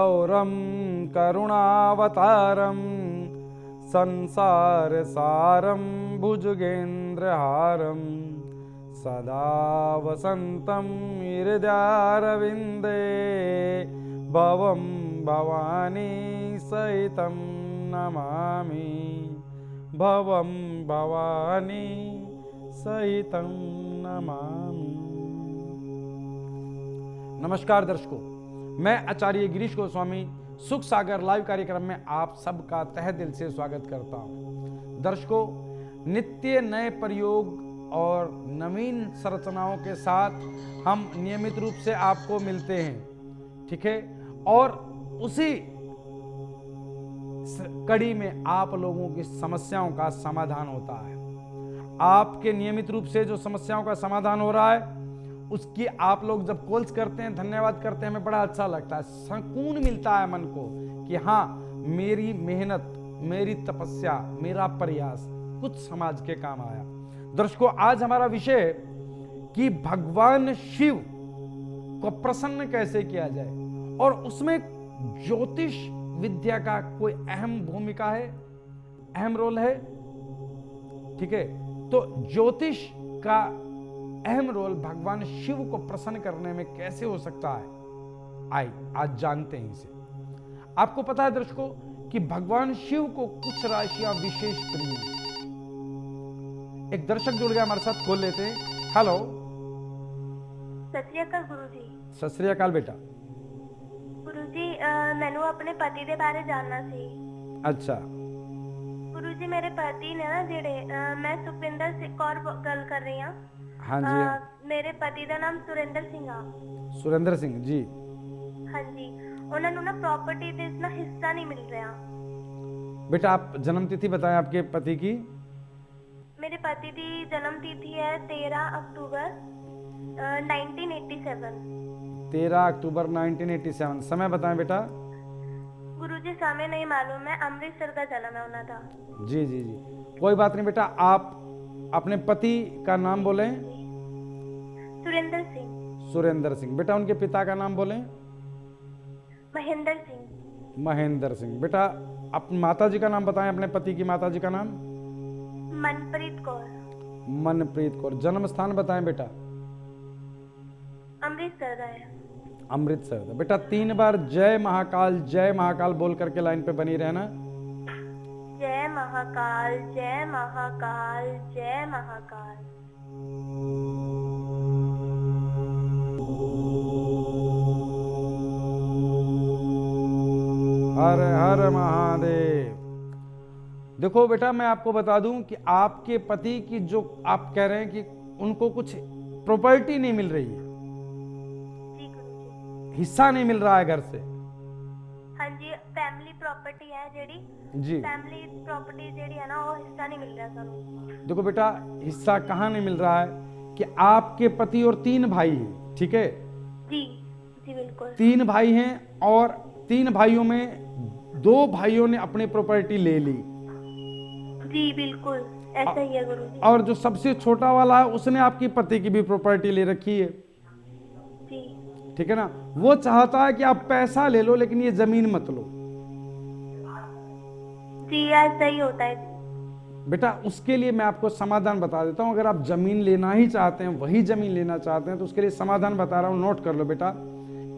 गौरम करुणावतारम संसार सारम भुजगेन्द्रहारम सदा वसंतम हृदयारविंदे भवम भवानी सहितं नमामि भवम भवानी सहितं नमामि। नमस्कार दर्शकों, मैं आचार्य गिरीश गोस्वामी सुख सागर लाइव कार्यक्रम में आप सबका तहे दिल से स्वागत करता हूं। दर्शकों, नित्य नए प्रयोग और नवीन संरचनाओं के साथ हम नियमित रूप से आपको मिलते हैं, ठीक है। और उसी कड़ी में आप लोगों की समस्याओं का समाधान होता है। आपके नियमित रूप से जो समस्याओं का समाधान हो रहा है, उसकी आप लोग जब कॉल्स करते हैं, धन्यवाद करते हैं, हमें बड़ा अच्छा लगता है, सुकून मिलता है मन को कि हाँ, मेरी मेहनत, मेरी तपस्या, मेरा प्रयास कुछ समाज के काम आया। दर्शकों, आज हमारा विषय कि भगवान शिव को प्रसन्न कैसे किया जाए, और उसमें ज्योतिष विद्या का कोई अहम भूमिका है, अहम रोल है, ठीक है। तो ज्योतिष का अहम रोल भगवान शिव को प्रसन्न करने में कैसे हो सकता है, आज जानते हैं इसे। आपको पता है दर्शकों कि भगवान शिव को कुछ राशियां विशेष प्रिय हैं। एक दर्शक जुड़ गया हमारे साथ, खोल लेते हैं। हेलो, सत श्री अकाल गुरु जी। सत श्री अकाल बेटा। गुरु जी, मैनू अपने पति के बारे जानना सी। अच्छा गुरु जी, मेरे पति ने ना जेड़े, मैं सुखविंदर कौर गल कर रही हूँ। हाँ जी। मेरे पति का नाम सुरेंद्र सिंह आ। सुरेंद्र सिंह जी। हाँ जी, उन्होंने ना प्रॉपर्टी दे ना हिस्सा नहीं मिल रहा। बेटा, आप जन्म तिथि बताएं आपके पति की। मेरे पति की जन्म तिथि है 13 अक्टूबर 1987। 13 अक्टूबर 1987। समय बताएं बेटा। गुरु जी, समय नहीं मालूम है, अमृतसर का जन्म है उन्होंने था। जी जी जी, कोई बात नहीं बेटा, आप अपने पति का नाम बोलें। सुरेंद्र सिंह। सुरेंद्र सिंह। बेटा, उनके पिता का नाम बोलें। महेंद्र सिंह। महेंद्र सिंह। बेटा, अपनी माता जी का नाम बताएं, अपने पति की माता जी का नाम। मनप्रीत कौर। मनप्रीत कौर। जन्म स्थान बताएं बेटा। अमृतसर का है। अमृतसर। बेटा, 3 बार जय महाकाल बोल करके लाइन पे बनी रहना। जय महाकाल, जय महाकाल, जय महाकाल। हर हर महादेव। देखो बेटा, मैं आपको बता दूं कि आपके पति की जो आप कह रहे हैं कि उनको कुछ प्रॉपर्टी नहीं मिल रही है, जी गुरु जी। हिस्सा नहीं मिल रहा है घर से। हाँ जी, फैमिली प्रॉपर्टी है जेड़ी। जी, फैमिली प्रॉपर्टी जेड़ी है ना, वो हिस्सा नहीं मिल रहा सानू। देखो बेटा, हिस्सा कहाँ नहीं मिल रहा है कि आपके पति और 3 भाई हैं, ठीक है। जी जी बिल्कुल। 3 भाई हैं और 3 भाइयों में 2 भाइयों ने अपनी प्रॉपर्टी ले ली। जी बिल्कुल, ऐसा ही है गुरु जी। और जो सबसे छोटा वाला है, उसने आपकी पति की भी प्रॉपर्टी ले रखी है, जी ठीक है ना। वो चाहता है कि आप पैसा ले लो, लेकिन ये जमीन मत लो। जी, ऐसा ही होता है। बेटा, उसके लिए मैं आपको समाधान बता देता हूं। अगर आप जमीन लेना ही चाहते हैं, वही जमीन लेना चाहते हैं, तो उसके लिए समाधान बता रहा हूं, नोट कर लो बेटा।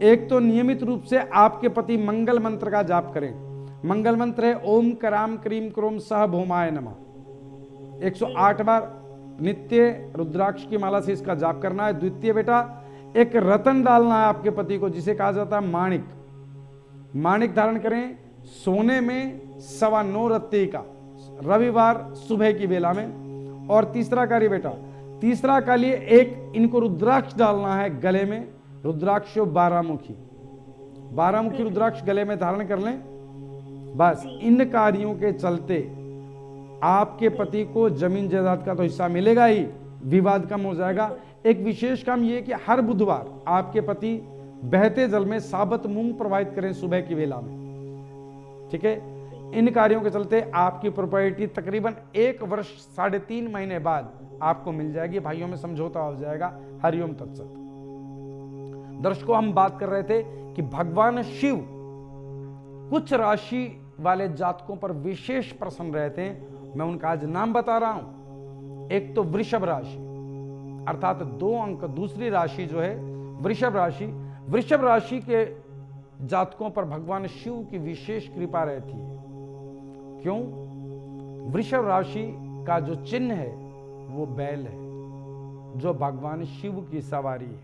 एक तो नियमित रूप से आपके पति मंगल मंत्र का जाप करें। मंगल मंत्र है ओम कराम क्रीम क्रोम सह भौमाय नमः। 108 बार नित्य रुद्राक्ष की माला से इसका जाप करना है। द्वितीय बेटा, एक रतन डालना है आपके पति को, जिसे कहा जाता है माणिक। माणिक धारण करें सोने में 9.25 रत्ती का, रविवार सुबह की बेला में। और तीसरा कार्य बेटा, तीसरा कार्य एक इनको रुद्राक्ष डालना है गले में। रुद्राक्ष 12 मुखी रुद्राक्ष गले में धारण कर लें। बस इन कार्यों के चलते आपके पति को जमीन जायदाद का तो हिस्सा मिलेगा ही, विवाद कम हो जाएगा। एक विशेष काम यह कि हर बुधवार आपके पति बहते जल में साबुत मूंग प्रवाहित करें सुबह की बेला में, ठीक है। इन कार्यों के चलते आपकी प्रॉपर्टी तकरीबन 1 वर्ष 3.5 महीने बाद आपको मिल जाएगी। भाइयों में समझौता हो जाएगा। हरिओम तत्सत। दर्शकों, हम बात कर रहे थे कि भगवान शिव कुछ राशि वाले जातकों पर विशेष प्रसन्न रहते हैं। मैं उनका आज नाम बता रहा हूं। एक तो वृषभ राशि, अर्थात 2 अंक दूसरी राशि जो है वृषभ राशि। वृषभ राशि के जातकों पर भगवान शिव की विशेष कृपा रहती है। क्यों? वृषभ राशि का जो चिन्ह है वो बैल है, जो भगवान शिव की सवारी है।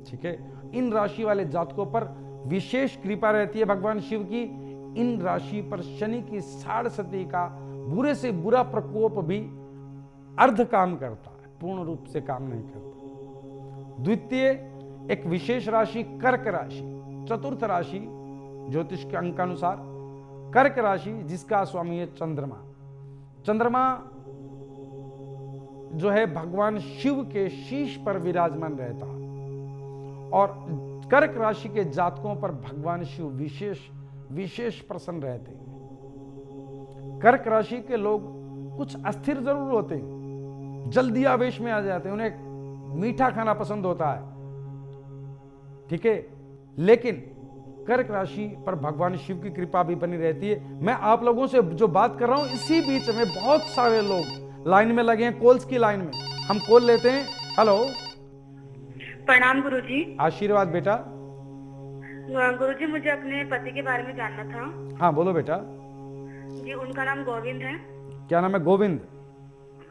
ठीक है, इन राशि वाले जातकों पर विशेष कृपा रहती है भगवान शिव की। इन राशि पर शनि की साढ़सती का बुरे से बुरा प्रकोप भी अर्ध काम करता है, पूर्ण रूप से काम नहीं करता। द्वितीय एक विशेष राशि कर्क राशि, चतुर्थ राशि ज्योतिष के अंक अनुसार कर्क राशि, जिसका स्वामी है चंद्रमा। चंद्रमा जो है भगवान शिव के शीश पर विराजमान रहता है और कर्क राशि के जातकों पर भगवान शिव विशेष प्रसन्न रहते हैं। कर्क राशि के लोग कुछ अस्थिर जरूर होते हैं, जल्दी आवेश में आ जाते हैं, उन्हें मीठा खाना पसंद होता है। ठीक है, लेकिन कर्क राशि पर भगवान शिव की कृपा भी बनी रहती है। मैं आप लोगों से जो बात कर रहा हूं, इसी बीच में बहुत सारे लोग लाइन में लगे हैं, कॉल्स की लाइन में। हम कॉल लेते हैं। हेलो, प्रणाम गुरुजी। आशीर्वाद बेटा। गुरुजी, मुझे अपने पति के बारे में जानना था। हाँ बोलो बेटा। जी, उनका नाम गोविंद है। क्या नाम है? गोविंद।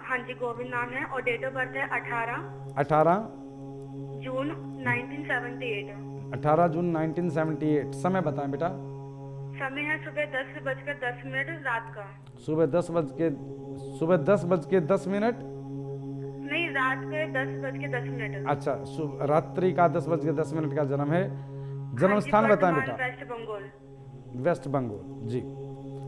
हाँ जी, गोविंद नाम है और डेट ऑफ बर्थ है 18 जून 1978। 18 जून 1978। समय बताएं बेटा। समय है सुबह 10:10 रात का। सुबह 10:10 नहीं, रात के 10:10। अच्छा, रात्रि का 10:10 का जन्म है। जन्म स्थान बताएं बेटा। वेस्ट बंगाल। वेस्ट बंगाल जी।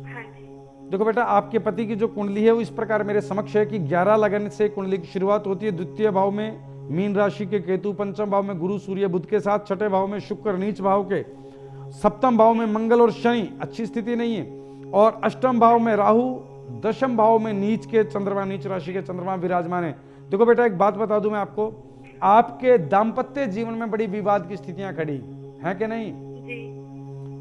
हाँ जी। देखो बेटा, आपके पति की जो कुंडली है वो इस प्रकार मेरे समक्ष है कि 11 लगन से कुंडली की शुरुआत होती है। द्वितीय भाव में मीन राशि के केतु, पंचम भाव में गुरु सूर्य बुध के साथ, छठे भाव में शुक्र नीच भाव के, सप्तम भाव में मंगल और शनि अच्छी स्थिति नहीं है, और अष्टम भाव में राहु, दशम भाव में नीच के चंद्रमा, नीच राशि के चंद्रमा विराजमान है। देखो बेटा, एक बात बता दूं मैं आपको, आपके दाम्पत्य जीवन में बड़ी विवाद की स्थितियां खड़ी हैं कि नहीं? जी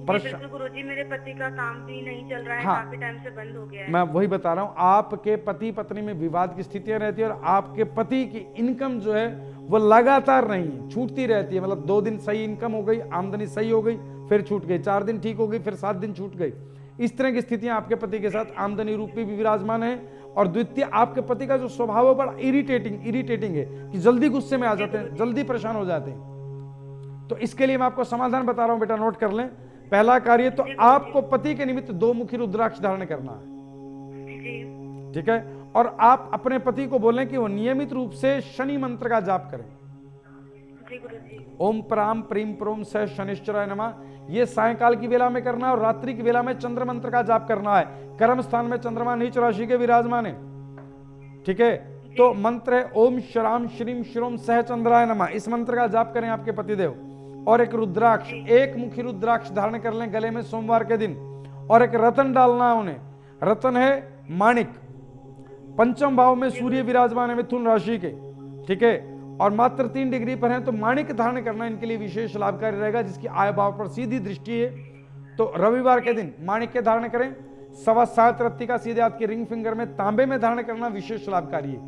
बिल्कुल गुरुजी, मेरे पति का काम भी नहीं चल रहा है। हाँ, काफी टाइम से बंद हो गया है। मैं वही बता रहा हूं, आपके पति पत्नी में विवाद की स्थितियां रहती है और आपके पति की इनकम जो है वो लगातार नहीं है, छूटती रहती है। मतलब 2 दिन सही इनकम हो गई, आमदनी सही हो गई, फिर छूट गई, 4 दिन ठीक हो गई, फिर 7 दिन छूट गई। इस तरह की स्थितियां आपके पति के साथ आमदनी रूपी भी विराजमान है। और द्वितीय, आपके पति का जो स्वभाव है बड़ा इरिटेटिंग है कि जल्दी गुस्से में आ जाते हैं, जल्दी परेशान हो जाते हैं। तो इसके लिए मैं आपको समाधान बता रहा हूं बेटा, नोट कर लें। पहला कार्य तो आपको पति के निमित्त 2 मुखी रुद्राक्ष धारण करना है। ठीक है, और आप अपने पति को बोलें कि वो नियमित रूप से शनि मंत्र का जाप करें। ओम प्राम प्रीम प्रोम सह शनिश्चराय नमः। ये सायकाल की वेला में करना है और रात्रि की वेला में चंद्र मंत्र का जाप करना है। कर्म स्थान में चंद्रमा नीच राशि के विराजमान है। ठीक है, तो मंत्र है ओम श्राम श्रीम श्रोम सह चंद्राय नमः। इस मंत्र का जाप करें आपके पतिदेव। और एक रुद्राक्ष, 1 मुखी रुद्राक्ष धारण कर लें गले में सोमवार के दिन। और एक रतन डालना है उन्हें। रतन है माणिक। पंचम भाव में सूर्य विराजमान है मिथुन राशि के। ठीक है, और मात्र 3 डिग्री पर है, तो माणिक धारण करना इनके लिए विशेष लाभकारी रहेगा, जिसकी आय भाव पर सीधी दृष्टि है। तो रविवार के दिन माणिक के धारण करें। 7.25 रत्ती का सीधे हाथ की रिंग फिंगर में तांबे में धारण करना विशेष लाभकारी है।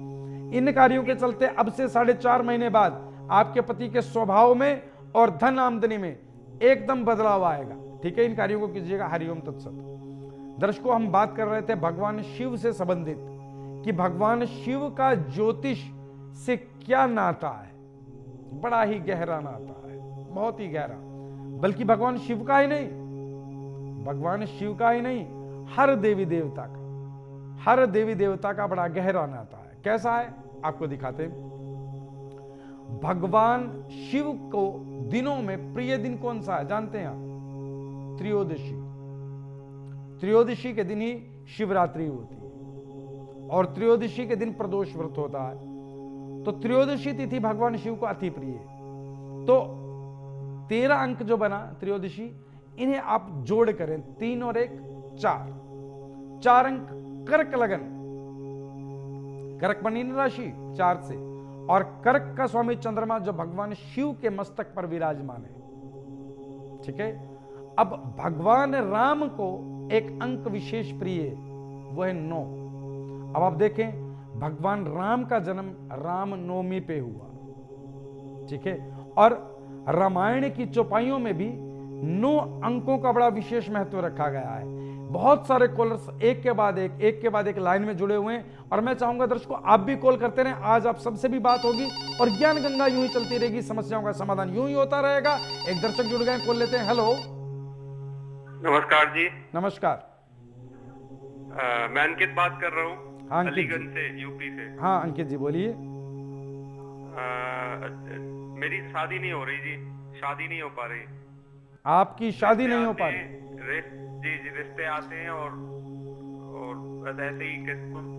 इन कार्यों के चलते अब से 4.5 महीने बाद आपके पति के स्वभाव में और धन आमदनी में एकदम बदलाव आएगा। ठीक है, इन कार्यों को कीजिएगा। हरिओम तत्सत। दर्शकों, हम बात कर रहे थे भगवान शिव से संबंधित कि भगवान शिव का ज्योतिष से क्या नाता है। बड़ा ही गहरा नाता है, बहुत ही गहरा। बल्कि भगवान शिव का ही नहीं, भगवान शिव का ही नहीं, हर देवी देवता का बड़ा गहरा नाता है। कैसा है आपको दिखाते हैं। भगवान शिव को दिनों में प्रिय दिन कौन सा है जानते हैं आप? त्रयोदशी। त्रयोदशी के दिन ही शिवरात्रि होती है और त्रयोदशी के दिन प्रदोष व्रत होता है। तो त्रयोदशी तिथि भगवान शिव को अति प्रिय है। तो 13 अंक जो बना त्रयोदशी, इन्हें आप जोड़ करें, 3 और 1 4 अंक कर्क लगन, कर्क मीन राशि 4 से, और कर्क का स्वामी चंद्रमा जो भगवान शिव के मस्तक पर विराजमान है। ठीक है, अब भगवान राम को एक अंक विशेष प्रिय है, वो है 9। अब आप देखें, भगवान राम का जन्म रामनवमी पे हुआ, ठीक है, और रामायण की चौपाइयों में भी 9 अंकों का बड़ा विशेष महत्व रखा गया है। बहुत सारे कॉलर्स एक के बाद एक लाइन में जुड़े हुए हैं, और मैं चाहूंगा दर्शकों आप भी कॉल करते रहें। आज आप सबसे भी बात होगी और ज्ञान गंगा यूं ही चलती रहेगी, समस्याओं का समाधान यूं ही होता रहेगा। एक दर्शक जुड़ गए, कॉल लेते हैं। हेलो, नमस्कार जी। नमस्कार। मैं अंकित बात कर रहा हूँ, हाँ अंकित अलीगंज से, यूपी से। हाँ अंकित जी बोलिए। मेरी शादी नहीं हो रही जी, शादी नहीं हो पा रही। आपकी शादी नहीं हो पा रही? जी जी, रिश्ते आते हैं और ऐसे ही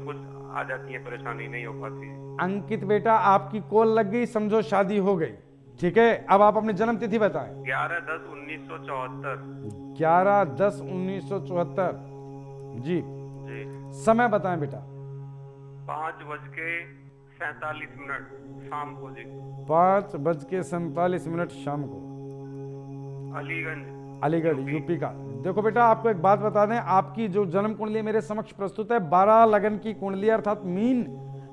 कुछ आ जाती है, परेशानी नहीं हो पाती। अंकित बेटा, आपकी कॉल लग गई, समझो शादी हो गई, ठीक है। अब आप अपनी जन्म तिथि बताएं। 11/10/1974। 11/10/1974 जी। जी। समय बताएं बेटा। 5:47 शाम को जी। 5:47 शाम को, अलीगढ़ यूपी का। देखो बेटा, आपको एक बात बता दें, आपकी जो जन्म कुंडली मेरे समक्ष प्रस्तुत है, 12 लगन की कुंडली, अर्थात मीन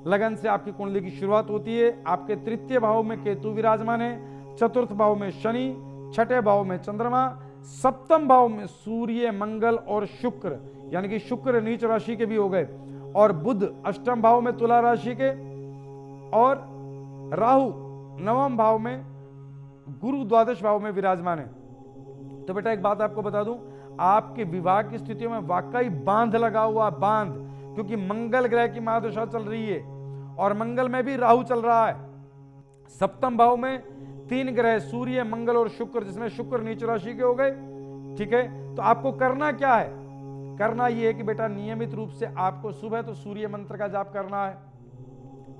लगन से आपकी कुंडली की शुरुआत होती है। आपके तृतीय भाव में केतु विराजमान है, चतुर्थ भाव में शनि, छठे भाव में चंद्रमा, सप्तम भाव में सूर्य, मंगल और शुक्र, यानी कि शुक्र नीच राशि के भी हो गए, और बुध अष्टम भाव में तुला राशि के, और राहु नवम भाव में, गुरु द्वादश भाव में विराजमान है। तो बेटा एक बात आपको बता दूं, आपके विवाह की स्थितियों में वाकई बांध लगा हुआ, बांध, क्योंकि मंगल ग्रह की महादशा चल रही है और मंगल में भी राहु चल रहा है। सप्तम भाव में 3 ग्रह, सूर्य, मंगल और शुक्र, जिसमें शुक्र नीच राशि के हो गए, ठीक है। तो आपको करना क्या है? करना यह है कि बेटा नियमित रूप से आपको सुबह तो सूर्य मंत्र का जाप करना है,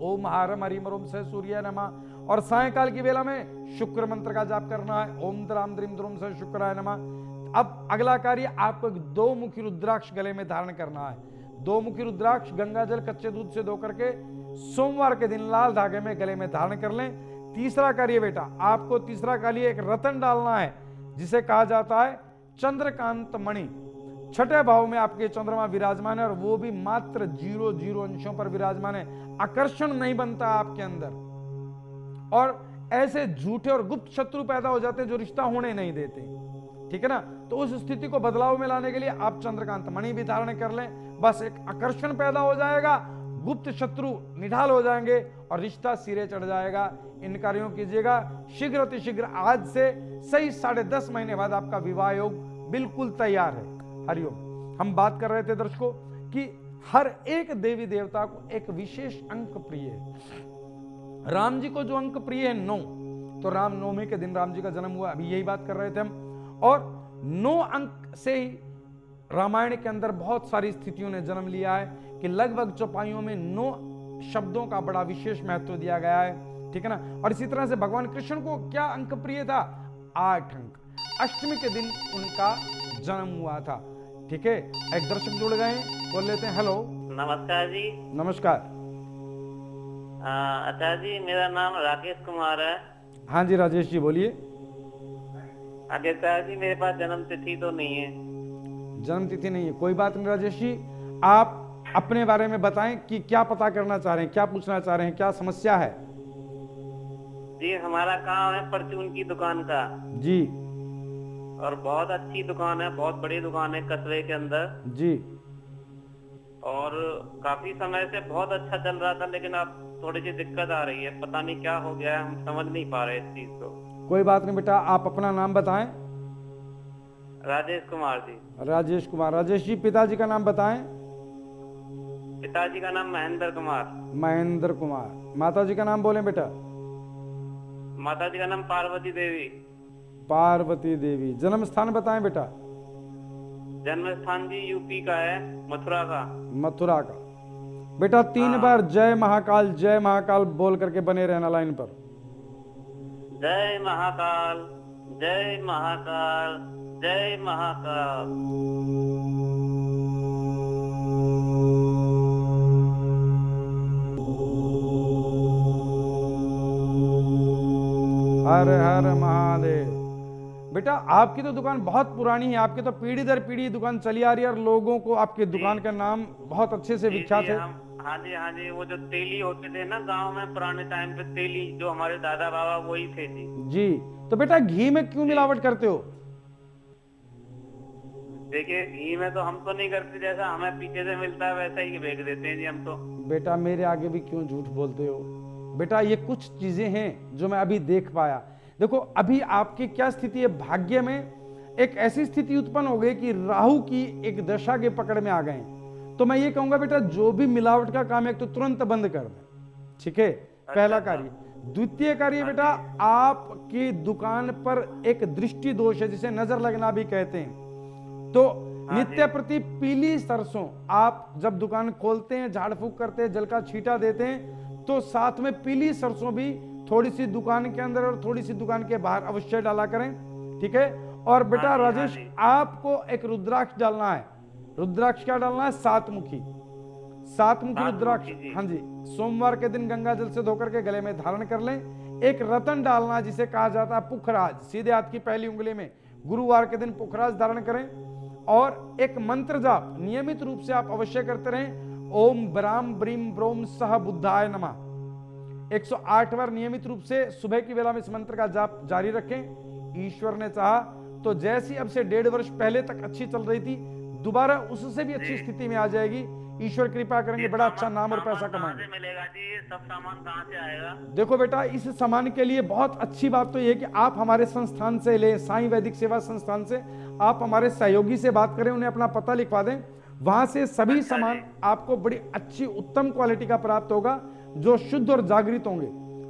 ओम हारम हरिम रोम से सूर्य नमः, और सायकाल की वेला में शुक्र मंत्र का जाप करना है, ओम द्राम द्रीम द्रुम से शुक्राय नमः। अब अगला कार्य, आपको एक 2 मुखी रुद्राक्ष गले में धारण करना है। 2 मुखी रुद्राक्ष गंगा जल कच्चे दूध से धो करके सोमवार के दिन लाल धागे में गले में धारण कर लें। तीसरा कार्य बेटा, आपको तीसरा कार्य एक रतन डालना है, जिसे कहा जाता है चंद्रकांत मणि। छठे भाव में आपके चंद्रमा विराजमान है, और वो भी मात्र 0 अंशों पर विराजमान है। आकर्षण नहीं बनता आपके अंदर, और ऐसे झूठे और गुप्त शत्रु पैदा हो जाते हैं जो रिश्ता होने नहीं देते, ठीक है ना। तो उस स्थिति को बदलाव में लाने के लिए आप चंद्रकांत मणि भी धारण कर लें, बस एक आकर्षण पैदा हो जाएगा, गुप्त शत्रु निढाल हो जाएंगे और रिश्ता सिरे चढ़ जाएगा। इन कार्यों कीजिएगा, शीघ्र अतिशीघ्र, आज से सही 10.5 महीने बाद आपका विवाह योग बिल्कुल तैयार है। हरिओम। हम बात कर रहे थे दर्शकों कि हर एक देवी देवता को एक विशेष अंक प्रिय है। राम जी को जो अंक प्रिय है 9, तो रामनवमी के दिन राम जी का जन्म हुआ, अभी यही बात कर रहे थे हम, और 9 अंक से ही रामायण के अंदर बहुत सारी स्थितियों ने जन्म लिया है कि लगभग चौपाइयों में 9 शब्दों का बड़ा विशेष महत्व दिया गया है, ठीक है ना। और इसी तरह से भगवान कृष्ण को क्या अंक प्रिय था? 8 अंक। अष्टमी के दिन उनका जन्म हुआ था, ठीक है। एक दर्शक जुड़ गए, बोल लेते हैं। हेलो, नमस्कार जी। नमस्कार। आचार्य जी, मेरा नाम राकेश कुमार है। हाँ जी राजेश जी बोलिए। आचार्य जी, मेरे पास जन्म तिथि तो नहीं है। जन्म तिथि नहीं है, कोई बात नहीं राजेश जी, आप अपने बारे में बताएं कि क्या पता करना चाह रहे हैं, क्या पूछना चाह रहे हैं, क्या समस्या है? जी, हमारा काम है परचून की दुकान का जी, और बहुत अच्छी दुकान है, बहुत बड़ी दुकान है कस्बे के अंदर जी। और काफी समय से बहुत अच्छा चल रहा था, लेकिन अब थोड़ी सी दिक्कत आ रही है, पता नहीं क्या हो गया है, हम समझ नहीं पा रहे इस चीज को। कोई बात नहीं बेटा, आप अपना नाम बताएं। राजेश कुमार जी। राजेश कुमार। राजेश जी, पिताजी का नाम बताएं। पिताजी का नाम महेंद्र कुमार। महेंद्र कुमार। माता जी का नाम बोलें बेटा। माता जी का नाम पार्वती देवी। पार्वती देवी। जन्म स्थान बताएं बेटा। जन्म स्थान जी यूपी का है, मथुरा का। मथुरा का। बेटा 3 बार जय महाकाल बोल करके बने रहना लाइन पर। जय महाकाल, जय महाकाल, जय महाकाल। हर हर महादेव। बेटा आपकी तो दुकान बहुत पुरानी है, आपकी तो पीढ़ी दर पीढ़ी दुकान चली आ रही है और लोगों को आपकी दुकान का नाम बहुत अच्छे से विख्यात है। हाँ जी, वो जो तेली होते थे ना गांव में पुराने टाइम पे, तेली जो हमारे दादा बाबा वही थे जी। जी, तो बेटा घी में क्यों मिलावट करते हो? देखिए घी में तो हम तो नहीं करते, जैसा हमें पीछे से मिलता है वैसा ही बेच देते हैं जी हम तो। बेटा मेरे आगे भी क्यों झूठ बोलते हो? बेटा ये कुछ चीजें हैं जो मैं अभी देख पाया। देखो अभी आपकी क्या स्थिति है, भाग्य में एक ऐसी स्थिति उत्पन्न हो गई कि राहु की एक दशा के पकड़ में आ गए। तो मैं ये कहूंगा बेटा जो भी मिलावट का काम है तो तुरंत बंद कर दें, ठीक है? पहला कार्य। द्वितीय कार्य बेटा, आपकी दुकान पर एक दृष्टि दोष है जिसे नजर लगना भी कहते हैं। तो नित्य प्रति पीली सरसों आप जब दुकान खोलते हैं, झाड़ फूक करते हैं, जल का छींटा देते हैं, तो साथ में पीली सरसों भी थोड़ी सी दुकान के अंदर और थोड़ी सी दुकान के बाहर अवश्य डाला करें, ठीक है? और बेटा राजेश आपको एक रुद्राक्ष डालना है। रुद्राक्ष क्या डालना है? सातमुखी रुद्राक्ष। हाँ जी, सोमवार के दिन गंगा जल से धोकर के गले में धारण कर लें। एक रतन डालना जिसे कहा जाता है पुखराज, सीधे हाथ की पहली उंगली में, गुरुवार के दिन पुखराज धारण करें। और एक मंत्र जाप नियमित रूप से आप अवश्य करते रहें। ओम ब्राम ब्रीम ब्रोम सह बुद्धाय नमः 108 बार नियमित रूप से सुबह की वेला में इस मंत्र का जाप जारी रखें। ईश्वर ने चाहा तो जैसी अब से 1.5 वर्ष पहले तक अच्छी चल रही थी, दोबारा उससे भी अच्छी स्थिति में आ जाएगी। ईश्वर कृपा करेंगे, बड़ा अच्छा नाम और पैसा कमाएंगे। मिलेगा जी ये सब सामान कहाँ से आएगा? देखो बेटा इस सामान के लिए बहुत अच्छी बात तो ये है कि आप हमारे संस्थान से ले, साईं वैदिक सेवा संस्थान से आप हमारे सहयोगी से बात करें, उन्हें अपना पता लिखवा दें, वहां से सभी सामान आपको बड़ी अच्छी उत्तम क्वालिटी का प्राप्त होगा, जो शुद्ध और जागृत होंगे,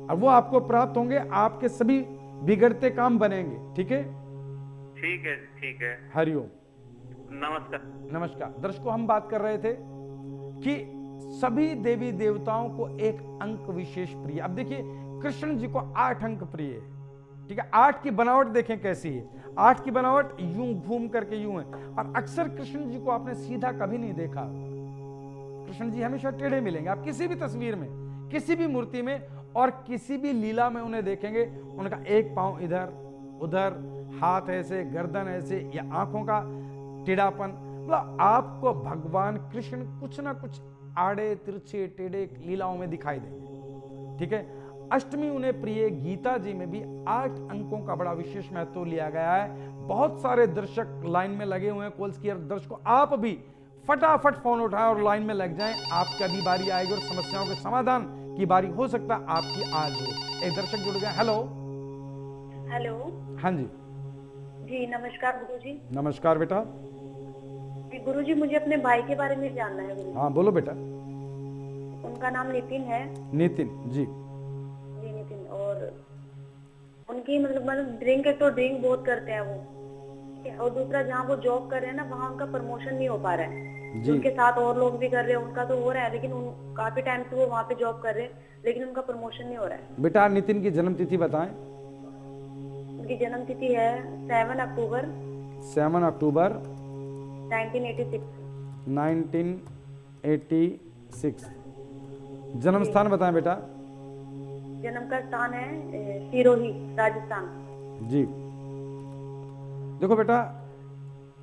और वो आपको प्राप्त होंगे, आपके सभी बिगड़ते काम बनेंगे। ठीक है? ठीक है। हरिओम। नमस्कार। दर्शकों हम बात कर रहे थे कि सभी देवी देवताओं को एक अंक विशेष प्रिय। अब देखिए कृष्ण जी को 8 अंक प्रिय है, ठीक है? 8 की बनावट देखें कैसी है। 8 की बनावट यूं घूम करके यूं है, और अक्सर कृष्ण जी को आपने सीधा कभी नहीं देखा। कृष्ण जी हमेशा टेढ़े मिलेंगे आप किसी भी तस्वीर में, किसी भी मूर्ति में, और किसी भी लीला में उन्हें देखेंगे। उनका एक पांव इधर उधर, हाथ ऐसे, गर्दन ऐसे, या आंखों का टेढ़ापन, मतलब आपको भगवान कृष्ण कुछ ना कुछ आड़े तिरछे टेढ़े लीलाओं में दिखाई देंगे, ठीक है? अष्टमी उन्हें प्रिय। गीता जी में भी 8 अंकों का बड़ा विशेष महत्व लिया गया है। बहुत सारे दर्शक लाइन में लगे हुए हैं कॉल्स की। दर्शकों आप भी फटाफट फोन उठाएं और लाइन में लग जाएं, आपकी अभी बारी आएगी और समस्याओं के समाधान की बारी हो सकता है आपकी आज हो। एक दर्शक जुड़ गए। हेलो। हाँ जी नमस्कार गुरुजी। नमस्कार बेटा। गुरुजी मुझे अपने भाई के बारे में जानना है गुरुजी। हाँ बोलो बेटा। उनका नाम नितिन है। नितिन जी। नितिन, और उनकी मतलब ड्रिंक है तो ड्रिंक बहुत करते हैं वो, और दूसरा जहाँ वो जॉब कर रहे हैं ना वहाँ उनका प्रमोशन नहीं हो पा रहा है जी। उनके साथ और लोग भी कर रहे हैं, उनका तो हो रहा है, लेकिन काफी टाइम से वो वहाँ पे जॉब कर रहे हैं, लेकिन उनका प्रमोशन नहीं हो रहा है। बेटा नितिन की जन्म तिथि बताएं। उनकी जन्म तिथि है 7 अक्टूबर 1986। जन्म स्थान बताएं बेटा। जन्म का स्थान है सिरोही, राजस्थान जी। देखो बेटा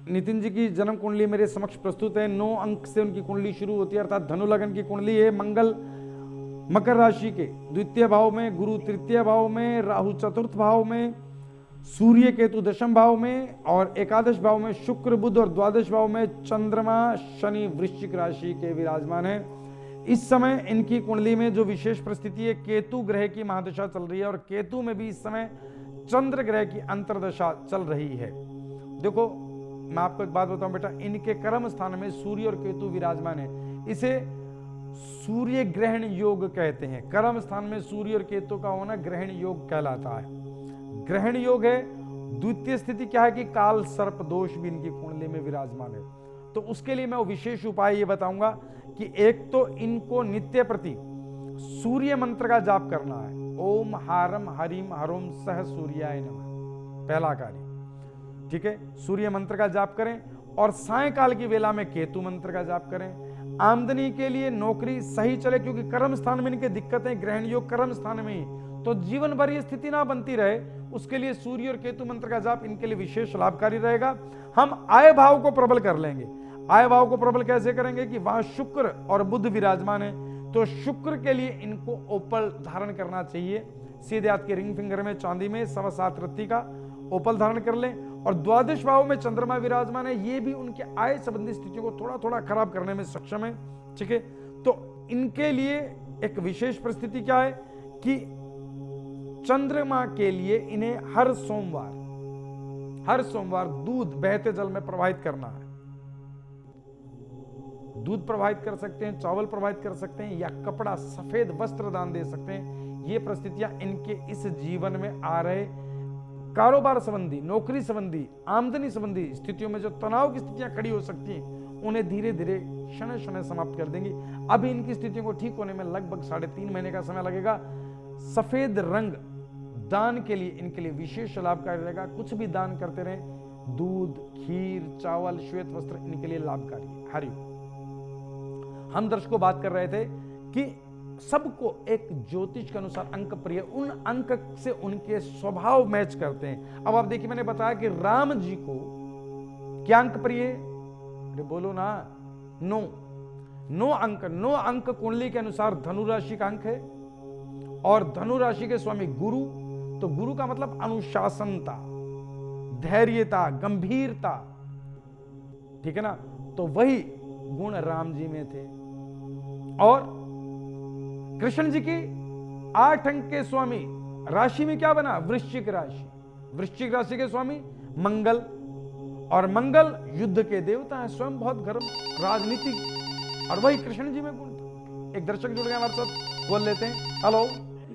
नितिन जी की जन्म कुंडली मेरे समक्ष प्रस्तुत है। 9 अंक से उनकी कुंडली शुरू होती है, अर्थात धनु लगन की कुंडली है। मंगल मकर राशि के द्वितीय भाव में, गुरु तृतीय भाव में, राहु चतुर्थ भाव में, सूर्य केतु दशम भाव में, और एकादश भाव में शुक्र बुध, और द्वादश भाव में चंद्रमा शनि वृश्चिक राशि के विराजमान है। इस समय इनकी कुंडली में जो विशेष परिस्थिति है, केतु ग्रह की महादशा चल रही है, और केतु में भी इस समय चंद्र ग्रह की अंतर्दशा चल रही है। देखो मैं आपको एक बात बताऊं बेटा, इनके कर्म स्थान में सूर्य और केतु विराजमान है। इसे सूर्य ग्रहण योग कहते हैं। कर्म स्थान में सूर्य और केतु का होना ग्रहण योग कहलाता है। ग्रहण योग है। द्वितीय स्थिति क्या है कि काल सर्प दोष भी इनकी कुंडली में विराजमान है। तो उसके लिए मैं विशेष उपाय ये बताऊंगा कि एक तो इनको नित्य प्रति सूर्य मंत्र का जाप करना है। ओम हारम हरिम हरोम सह सूर्याय नमः, पहला कार्य, ठीक है? सूर्य मंत्र का जाप करें, और सायंकाल की वेला में केतु मंत्र का जाप करें। आमदनी के लिए नौकरी सही चले, क्योंकि कर्म स्थान में इनके दिक्कतें, ग्रहण योग कर्म स्थान में ही, तो जीवन भर ये स्थिति ना बनती रहे, उसके लिए सूर्य और केतु मंत्र का जाप इनके लिए विशेष लाभकारी रहेगा। हम आय भाव को प्रबल कर लेंगे। आय भाव को प्रबल कैसे करेंगे कि वहां शुक्र और बुध विराजमान है, तो शुक्र के लिए इनको ओपल धारण करना चाहिए। सीधे हाथ के रिंग फिंगर में चांदी में 7.25 रत्ती का ओपल धारण कर लें। और द्वादश भाव में चंद्रमा विराजमान है, ये भी उनके आय संबंधी स्थितियों को थोड़ा थोड़ा खराब करने में सक्षम है। ठीक है, तो इनके लिए एक विशेष परिस्थिति क्या है कि चंद्रमा के लिए इन्हें हर सोमवार दूध बहते जल में प्रवाहित करना है। दूध प्रवाहित कर सकते हैं, चावल प्रवाहित कर सकते हैं, या कपड़ा सफेद वस्त्र दान दे सकते हैं। ये परिस्थितियां इनके इस जीवन में आ रहे कारोबार संबंधी, नौकरी संबंधी, आमदनी संबंधी स्थितियों में जो तनाव की स्थितियां खड़ी हो सकती हैं, उन्हें धीरे धीरे क्षण क्षण समाप्त कर देंगी। अभी इनकी स्थितियों को ठीक होने में लगभग 3.5 महीने का समय लगेगा। सफेद रंग दान के लिए इनके लिए विशेष लाभकारी रहेगा। कुछ भी दान करते रहे, दूध, खीर, चावल, श्वेत वस्त्र इनके लिए लाभकारी है। हरि हम दर्शकों बात कर रहे थे कि सबको एक ज्योतिष के अनुसार अंक प्रिय, उन अंक से उनके स्वभाव मैच करते हैं। अब आप देखिए, मैंने बताया कि राम जी को क्या अंक प्रिय है? अरे बोलो ना, 9 अंक कुंडली के अनुसार धनु राशि का अंक है। और धनु राशि के स्वामी गुरु, तो गुरु का मतलब अनुशासनता, धैर्यता, गंभीरता। ठीक है ना, तो वही गुण राम जी में थे। और कृष्ण जी की 8 अंक के स्वामी राशि में क्या बना? वृश्चिक राशि। वृश्चिक राशि के स्वामी मंगल, और मंगल युद्ध के देवता है, स्वयं बहुत गर्म राजनीतिक, और वही कृष्ण जी में गुण था। एक दर्शक जुड़ गए हमारे साथ, बोल लेते हैं। हेलो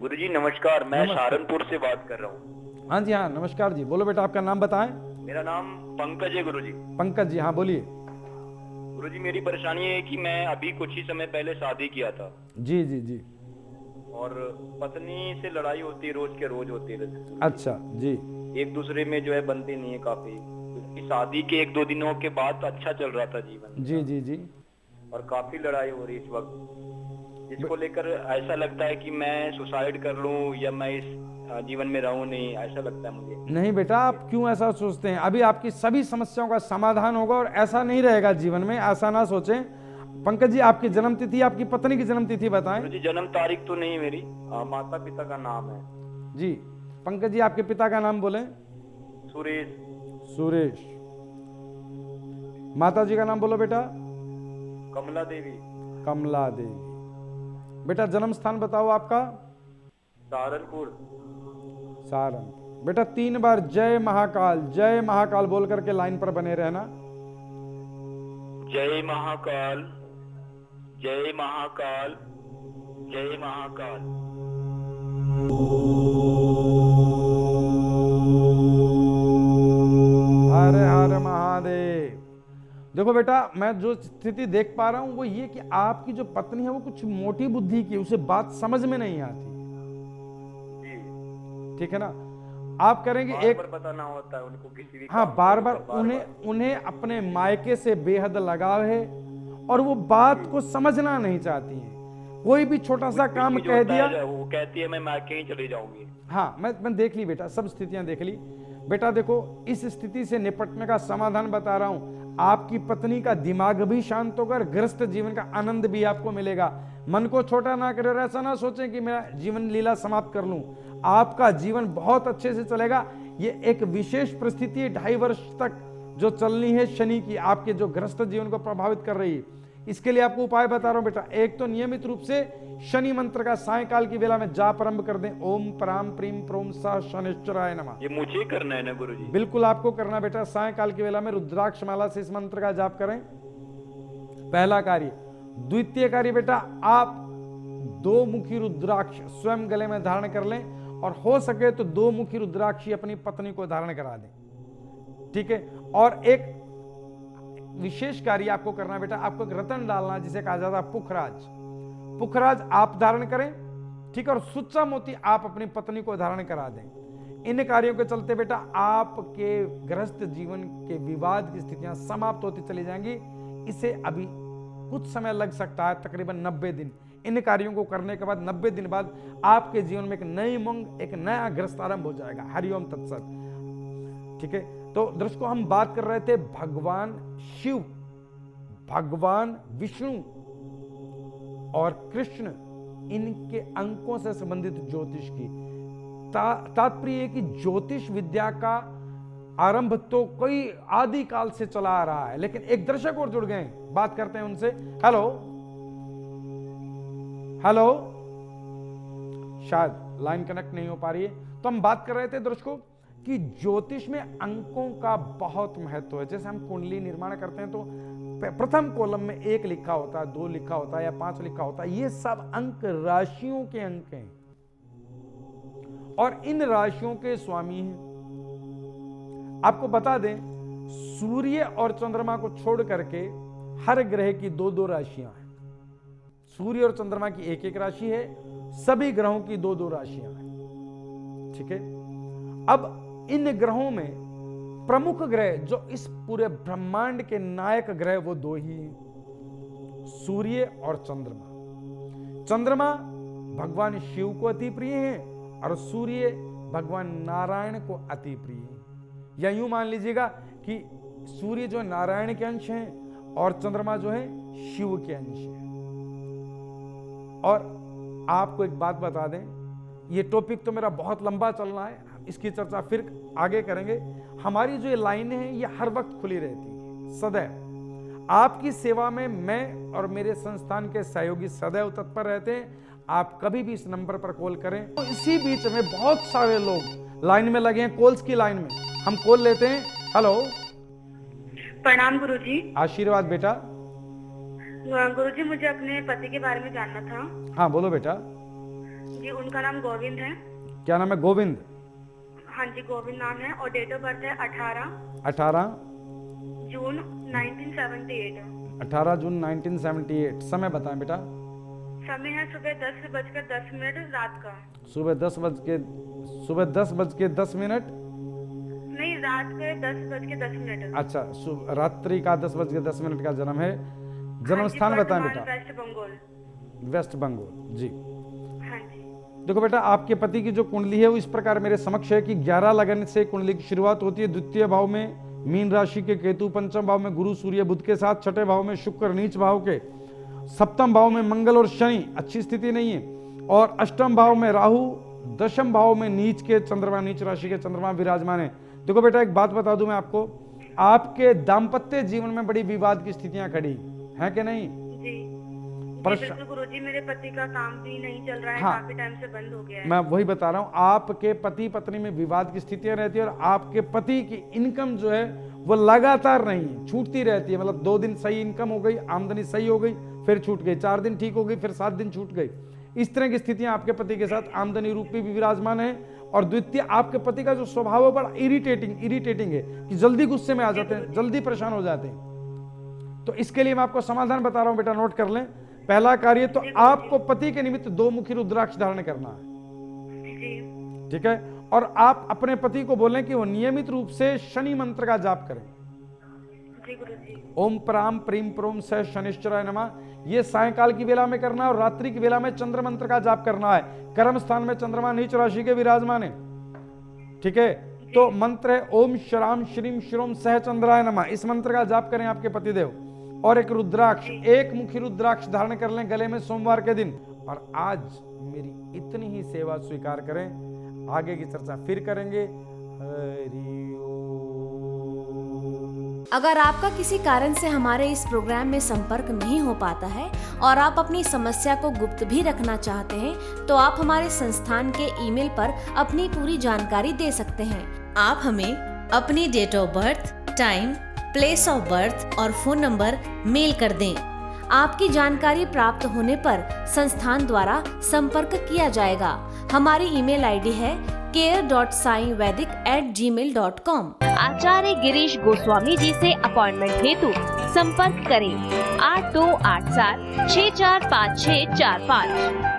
गुरुजी नमस्कार, मैं सहारनपुर से बात कर रहा हूँ। हाँ जी, हाँ नमस्कार जी, बोलो बेटा, आपका नाम बताएं। मेरा नाम पंकज है गुरुजी। पंकज जी, हाँ बोलिए। गुरुजी मेरी परेशानी है कि मैं अभी कुछ ही समय पहले शादी किया था। जी जी जी। और पत्नी से लड़ाई होती है, रोज के रोज होती है। अच्छा जी। एक दूसरे में जो है बनती नहीं है काफी। क्योंकि शादी के 1-2 दिनों के बाद तो अच्छा चल रहा था जीवन। जी जी जी। और काफी लड़ाई हो रही है इस वक्त, जिसको लेकर ऐसा लगता है कि मैं सुसाइड कर लूं या मैं इस जीवन में रहूं नहीं, ऐसा लगता है मुझे। नहीं बेटा, आप क्यों ऐसा सोचते हैं? अभी आपकी सभी समस्याओं का समाधान होगा और ऐसा नहीं रहेगा जीवन में, ऐसा ना सोचें। पंकज जी, आपकी जन्म तिथि, आपकी पत्नी की जन्म तिथि बताएं। जी जन्म तारीख तो नहीं मेरी, माता पिता का नाम है। जी पंकज जी, आपके पिता का नाम बोलें। सुरेश। सुरेश। माता जी का नाम बोलो बेटा। कमला देवी। कमला देवी। बेटा जन्म स्थान बताओ आपका। सहारनपुर। सहारनपुर। बेटा 3 बार जय महाकाल बोल करके लाइन पर बने रहना। जय महाकाल, जय महाकाल, जय महाकाल। हर हर महादेव। देखो बेटा, मैं जो स्थिति देख पा रहा हूं वो ये कि आपकी जो पत्नी है वो कुछ मोटी बुद्धि की, उसे बात समझ में नहीं आती। ठीक है ना, आप करेंगे एक बताना होता है उनको किसी भी। हाँ, बार बार उन्हें अपने मायके से बेहद लगाव है और वो बात को समझना नहीं चाहती हैं। कोई भी छोटा सा काम कह दिया, वो कहती है मैं मायके ही चली जाऊंगी। हाँ, मैं देख ली बेटा, सब स्थितियां देख ली। बेटा देखो, इस स्थिति से निपटने का समाधान बता रहा हूं। आपकी पत्नी का दिमाग भी शांत होगा और गृहस्थ जीवन का आनंद भी आपको मिलेगा। मन को छोटा ना करें, ऐसा ना सोचें कि मैं जीवन लीला समाप्त कर लूं। आपका जीवन बहुत अच्छे से चलेगा। ये एक विशेष परिस्थिति है 2.5 वर्ष तक जो चलनी है शनि की, आपके जो गृहस्थ जीवन को प्रभावित कर रही है। इसके लिए आपको उपाय बता रहा हूं बेटा। एक तो नियमित रूप से शनि मंत्र का सायकाल की वेला में जाप आरंभ कर दें। ओम पराम प्रीम प्रोम सा शनिश्चराय नमः। ये मुझे करना है ना गुरुजी? बिल्कुल आपको करना बेटा। सायकाल की वेला में रुद्राक्ष माला से इस मंत्र का जाप करें, पहला कार्य। द्वितीय कार्य बेटा, आप 2 मुखी रुद्राक्ष स्वयं गले में धारण कर लें और हो सके तो 2 मुखी रुद्राक्ष अपनी पत्नी को धारण करा दें। ठीक है, और एक विशेष कार्य आपको करना बेटा, आपको एक रतन डालना जिसे कहा जाता है पुखराज आप धारण करें। ठीक है, और सुच्चा मोती आप अपनी पत्नी को धारण करा दें। इन कार्यों के चलते बेटा आपके गृहस्थ जीवन के विवाद की स्थितियां समाप्त होती चली जाएंगी। इसे अभी कुछ समय लग सकता है, तकरीबन 90 दिन। इन कार्यों को करने के बाद 90 दिन बाद आपके जीवन में एक नई उमंग, एक नया ग्रस्त आरंभ हो जाएगा। हरिओम तत्सत। ठीक है, तो दर्शकों हम बात कर रहे थे भगवान शिव, भगवान विष्णु और कृष्ण, इनके अंकों से संबंधित ज्योतिष की। तात्पर्य है कि ज्योतिष विद्या का आरंभ तो कई आदि काल से चला आ रहा है, लेकिन एक दर्शक और जुड़ गए, बात करते हैं उनसे। हेलो हेलो, शायद लाइन कनेक्ट नहीं हो पा रही है। तो हम बात कर रहे थे दर्शकों कि ज्योतिष में अंकों का बहुत महत्व है। जैसे हम कुंडली निर्माण करते हैं तो प्रथम कॉलम में 1 लिखा होता है, 2 लिखा होता है या 5 लिखा होता है। ये सब अंक राशियों के अंक हैं और इन राशियों के स्वामी हैं। आपको बता दें, सूर्य और चंद्रमा को छोड़ करके हर ग्रह की 2-2 राशियां हैं। सूर्य और चंद्रमा की 1-1 राशि है, सभी ग्रहों की 2-2 राशियां हैं। ठीक है, अब इन ग्रहों में प्रमुख ग्रह जो इस पूरे ब्रह्मांड के नायक ग्रह वो 2 ही हैं, सूर्य और चंद्रमा। चंद्रमा भगवान शिव को अति प्रिय है और सूर्य भगवान नारायण को अति प्रिय है। या यूं मान लीजिएगा कि सूर्य जो नारायण के अंश हैं और चंद्रमा जो है शिव के अंश है। और आपको एक बात बता दें, ये टॉपिक तो मेरा बहुत लंबा चलना है, इसकी चर्चा फिर आगे करेंगे। हमारी जो ये लाइनें हैं ये हर वक्त खुली रहती है, सदैव आपकी सेवा में मैं और मेरे संस्थान के सहयोगी सदैव तत्पर रहते हैं। आप कभी भी इस नंबर पर कॉल करें। तो इसी बीच में बहुत सारे लोग लाइन में लगे हैं, कॉल्स की लाइन में। हम कॉल लेते हैं। हेलो, प्रणाम गुरुजी। आशीर्वाद बेटा। गुरुजी, मुझे अपने पति के बारे में जानना था। हाँ बोलो बेटा। जी, उनका नाम गोविंद है। क्या नाम है? गोविंद। हाँ जी, गोविंद नाम है और डेट ऑफ बर्थ है 18 जून 1978। 18 जून 1978। समय बताएं बेटा। समय है सुबह 10:10 रात का। सुबह 10:10 नहीं, रात के 10:10। अच्छा, रात्रि का 10:10 का जन्म है। जन्म स्थान बताएं बेटा। वेस्ट बंगाल। वेस्ट बंगाल जी। हाँ जी। देखो बेटा, आपके पति की जो कुंडली है वो इस प्रकार मेरे समक्ष है कि 11 लगन से कुंडली की शुरुआत होती है। द्वितीय भाव में मीन राशि के केतु, पंचम भाव में गुरु सूर्य बुध के साथ, छठे भाव में शुक्र नीच भाव के, सप्तम भाव में मंगल और शनि अच्छी स्थिति नहीं है, और अष्टम भाव में राहु, दशम भाव में नीच के चंद्रमा, नीच राशि के चंद्रमा विराजमान है। देखो बेटा, एक बात बता दूं मैं आपको, आपके दाम्पत्य जीवन में बड़ी विवाद की स्थितियां खड़ी हैं कि नहीं? जी बिल्कुल गुरुजी, मेरे पति का काम भी नहीं चल रहा है। हाँ, काफी टाइम से बंद हो गया है। मैं वही बता रहा हूँ, आपके पति पत्नी में विवाद की स्थितियां रहती है और आपके पति की इनकम जो है वो लगातार नहीं है, छूटती रहती है। मतलब 2 दिन सही इनकम हो गई, आमदनी सही हो गई, फिर छूट गई, 4 दिन ठीक हो गई, फिर 7 दिन छूट गई। इस तरह की स्थितियां आपके पति के साथ आमदनी रूपी भी विराजमान है। और द्वितीय, आपके पति का जो स्वभाव है बड़ा इरिटेटिंग है कि जल्दी गुस्से में आ जाते हैं, जल्दी परेशान हो जाते हैं। तो इसके लिए मैं आपको समाधान बता रहा हूं बेटा, नोट कर लें। पहला कार्य तो आपको पति के निमित्त 2 मुखी रुद्राक्ष धारण करना है। ठीक है, और आप अपने पति को बोलें कि वो नियमित रूप से शनि मंत्र का जाप करें। ओम प्राम प्रीम प्रोम सह शनिश्चराय नमः। ये सायंकाल की वेला में करना है और रात्रि की वेला में चंद्र मंत्र का जाप करना है। कर्म स्थान में चंद्रमा नीच राशि के विराजमान है। ठीक है, तो मंत्र है ओम श्राम श्रीम श्रोम सह चंद्राय नमः। इस मंत्र का जाप करें आपके पतिदेव। और एक रुद्राक्ष, 1 मुखी रुद्राक्ष धारण कर लें गले में सोमवार के दिन। और आज मेरी इतनी ही सेवा स्वीकार करें, आगे की चर्चा फिर करेंगे। हरि अगर आपका किसी कारण से हमारे इस प्रोग्राम में संपर्क नहीं हो पाता है और आप अपनी समस्या को गुप्त भी रखना चाहते हैं, तो आप हमारे संस्थान के ईमेल पर अपनी पूरी जानकारी दे सकते हैं। आप हमें अपनी date of birth, time, place of birth और फोन नंबर मेल कर दें। आपकी जानकारी प्राप्त होने पर संस्थान द्वारा संपर्क किया जाएगा। हमारी ईमेल आईडी है care.saivedic@gmail.com। आचार्य गिरीश गोस्वामी जी से अपॉइंटमेंट हेतु संपर्क करें 8287 645645।